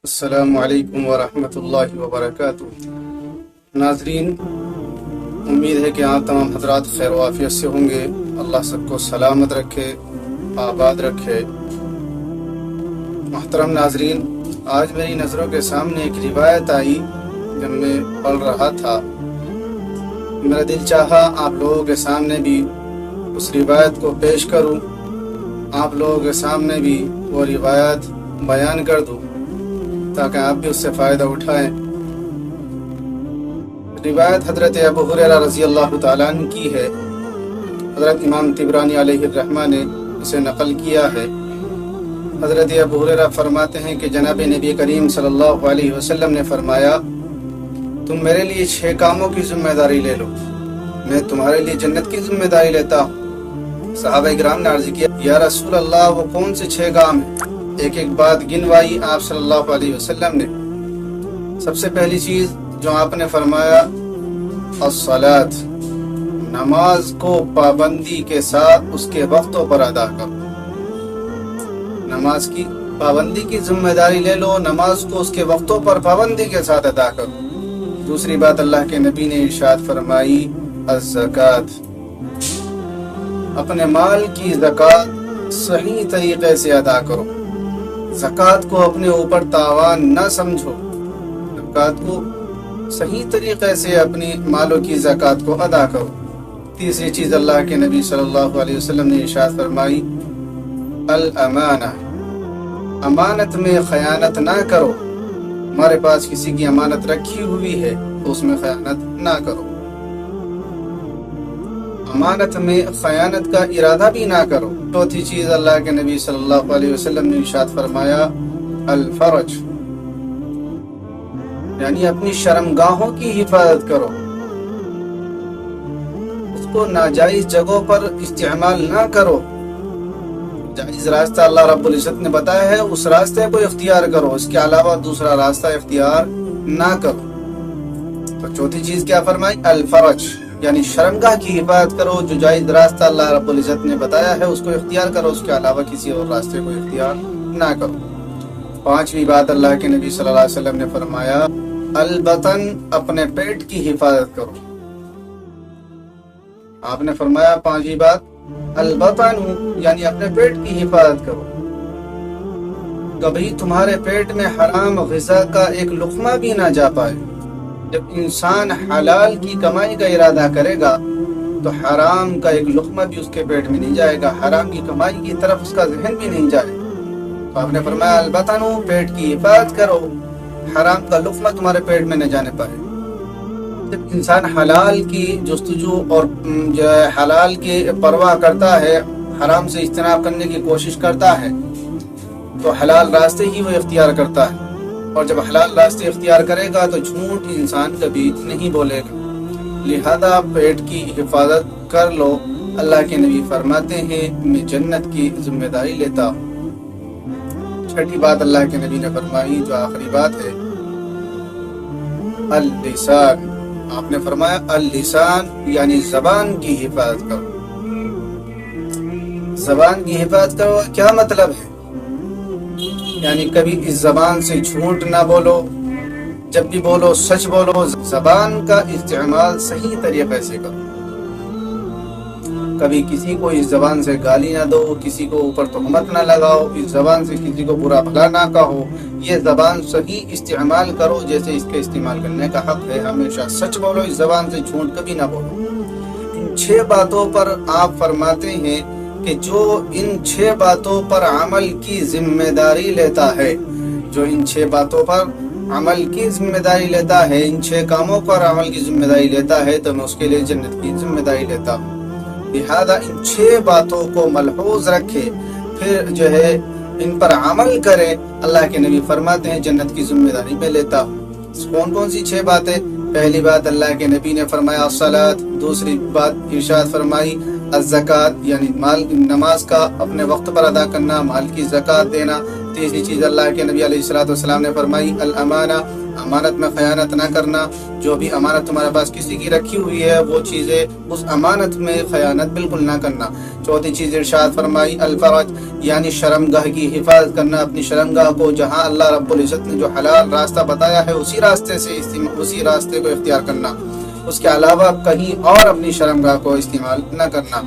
السلام علیکم ورحمۃ اللہ وبرکاتہ۔ ناظرین، امید ہے کہ آپ تمام حضرات خیر و عافیت سے ہوں گے۔ اللہ سب کو سلامت رکھے، آباد رکھے۔ محترم ناظرین، آج میری نظروں کے سامنے ایک روایت آئی جب میں پڑھ رہا تھا۔ میرا دل چاہا آپ لوگوں کے سامنے بھی اس روایت کو پیش کروں، آپ لوگوں کے سامنے بھی وہ روایت بیان کر دوں تاکہ آپ بھی اس سے فائدہ اٹھائیں۔ روایت حضرت ابو ہریرہ رضی اللہ تعالیٰ عنہ کی ہے۔ حضرت امام طبرانی علیہ الرحمہ نے اسے نقل کیا ہے۔ حضرت ابو ہریرہ فرماتے ہیں کہ جناب نبی کریم صلی اللہ علیہ وسلم نے فرمایا، تم میرے لیے 6 کاموں کی ذمہ داری لے لو، میں تمہارے لیے جنت کی ذمہ داری لیتا ہوں۔ صحابہ کرام نے عرض کیا، یا رسول اللہ، وہ کون سے 6 کام ہیں؟ ایک ایک بات گنوائی آپ صلی اللہ علیہ وسلم نے۔ سب سے پہلی چیز جو آپ نے فرمایا، الصلاۃ، نماز کو پابندی کے ساتھ اس کے وقتوں پر ادا کرو۔ نماز کی پابندی کی ذمہ داری لے لو، نماز کو اس کے وقتوں پر پابندی کے ساتھ ادا کرو۔ دوسری بات اللہ کے نبی نے ارشاد فرمائی، الزکوٰۃ، اپنے مال کی زکوٰۃ صحیح طریقے سے ادا کرو۔ زکوٰۃ کو اپنے اوپر تاوان نہ سمجھو، زکوٰۃ کو صحیح طریقے سے اپنی مالوں کی زکوٰۃ کو ادا کرو۔ تیسری چیز اللہ کے نبی صلی اللہ علیہ وسلم نے ارشاد فرمائی، الامانہ، امانت میں خیانت نہ کرو۔ ہمارے پاس کسی کی امانت رکھی ہوئی ہے تو اس میں خیانت نہ کرو، امانت میں خیانت کا ارادہ بھی نہ کرو۔ چوتھی چیز اللہ کے نبی صلی اللہ علیہ وسلم نے ارشاد فرمایا، الفرج، یعنی اپنی شرمگاہوں کی حفاظت کرو، اس کو ناجائز جگہوں پر استعمال نہ کرو۔ جائز راستہ اللہ رب العزت نے بتایا ہے، اس راستے کو اختیار کرو، اس کے علاوہ دوسرا راستہ اختیار نہ کرو۔ تو چوتھی چیز کیا فرمائی؟ الفرج، یعنی شرمگاہ کی حفاظت کرو، جو جائز راستہ اللہ رب العزت نے بتایا ہے اس کو اختیار کرو، اس کے علاوہ کسی اور راستے کو اختیار نہ کرو۔ پانچویں بات اللہ کے نبی صلی اللہ علیہ وسلم نے فرمایا، البطن، اپنے پیٹ کی حفاظت کرو۔ آپ نے فرمایا پانچویں بات، البطن، یعنی اپنے پیٹ کی حفاظت کرو۔ کبھی تمہارے پیٹ میں حرام غذا کا ایک لقمہ بھی نہ جا پائے۔ جب انسان حلال کی کمائی کا ارادہ کرے گا تو حرام کا ایک لقمہ بھی اس کے پیٹ میں نہیں جائے گا، حرام کی کمائی کی طرف اس کا ذہن بھی نہیں جائے گا۔ تو آپ نے فرمایا البطن، پیٹ کی حفاظت کرو، حرام کا لقمہ تمہارے پیٹ میں نہ جانے پائے۔ جب انسان حلال کی جستجو اور جو ہے حلال کی پرواہ کرتا ہے، حرام سے اجتناب کرنے کی کوشش کرتا ہے، تو حلال راستے ہی وہ اختیار کرتا ہے، اور جب حلال راستے اختیار کرے گا تو جھوٹ انسان کبھی نہیں بولے گا۔ لہذا پیٹ کی حفاظت کر لو۔ اللہ کے نبی فرماتے ہیں، میں جنت کی ذمہ داری لیتا ہوں۔ چھٹی بات اللہ کے نبی نے فرمائی، جو آخری بات ہے، اللسان، آپ نے فرمایا اللسان، یعنی زبان کی حفاظت کرو۔ زبان کی حفاظت کرو کیا مطلب ہے؟ یعنی کبھی اس زبان سے جھوٹ نہ بولو، جب بھی بولو سچ بولو، زبان کا استعمال صحیح طریقے سے کرو۔ کبھی کسی کو اس زبان سے گالی نہ دو، کسی کو اوپر تہمت نہ لگاؤ، اس زبان سے کسی کو برا بھلا نہ کہو۔ یہ زبان صحیح استعمال کرو جیسے اس کے استعمال کرنے کا حق ہے۔ ہمیشہ سچ بولو، اس زبان سے جھوٹ کبھی نہ بولو۔ ان 6 باتوں پر آپ فرماتے ہیں کہ جو ان 6 باتوں پر عمل کی ذمہ داری لیتا ہے، جو ان 6 باتوں پر عمل کی ذمہ داری لیتا ہے، ان 6 کاموں پر عمل کی ذمہ داری لیتا ہے، تو میں اس کے لیے جنت کی ذمہ داری لیتا ہوں۔ لہذا ان 6 باتوں کو ملحوظ رکھے، پھر جو ہے ان پر عمل کرے۔ اللہ کے نبی فرماتے ہیں جنت کی ذمہ داری میں لیتا ہوں۔ کون کون سی 6 باتیں؟ پہلی بات اللہ کے نبی نے فرمایا الصلاۃ، دوسری بات ارشاد فرمائی الزکوٰۃ، یعنی مال نماز کا اپنے وقت پر ادا کرنا، مال کی زکوٰۃ دینا۔ تیسری چیز اللہ کے نبی علیہ السلام نے فرمائی الامانہ، امانت میں خیانت نہ کرنا۔ جو بھی امانت تمہارے پاس کسی کی رکھی ہوئی ہے وہ چیزیں، اس امانت میں خیانت بالکل نہ کرنا۔ چوتھی چیز ارشاد فرمائی الفرج، یعنی شرمگاہ کی حفاظت کرنا، اپنی شرمگاہ کو جہاں اللہ رب العزت نے جو حلال راستہ بتایا ہے اسی راستے کو اختیار کرنا، اس کے علاوہ کہیں اور اپنی شرمگاہ کو استعمال نہ کرنا۔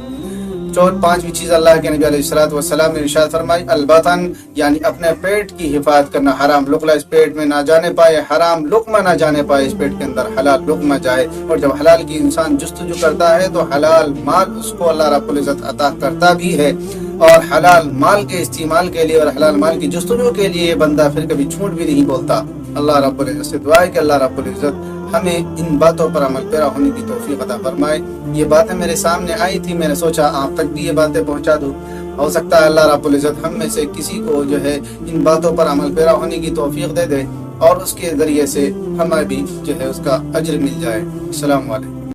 پانچویں چیز اللہ کے نبی علیہ السلام نے ارشاد فرمائی البطن، یعنی اپنے پیٹ کی حفاظت کرنا، حرام لقمہ اس پیٹ میں نہ جانے پائے، حرام لقمہ نہ جانے پائے اس پیٹ کے اندر، حلال لقمہ جائے۔ اور جب حلال کی انسان جستجو کرتا ہے تو حلال مال اس کو اللہ رب العزت عطا کرتا بھی ہے، اور حلال مال کے استعمال کے لیے اور حلال مال کی جستجو کے لیے بندہ پھر کبھی جھوٹ بھی نہیں بولتا۔ اللہ رب العزت سے دعا ہے کہ اللہ رب العزت ہمیں ان باتوں پر عمل پیرا ہونے کی توفیق عطا فرمائے۔ یہ باتیں میرے سامنے آئی تھی، میں نے سوچا آپ تک بھی یہ باتیں پہنچا دوں، ہو سکتا ہے اللہ رب العزت ہم میں سے کسی کو جو ہے ان باتوں پر عمل پیرا ہونے کی توفیق دے دے اور اس کے ذریعے سے ہمیں بھی جو ہے اس کا اجر مل جائے۔ السلام علیکم۔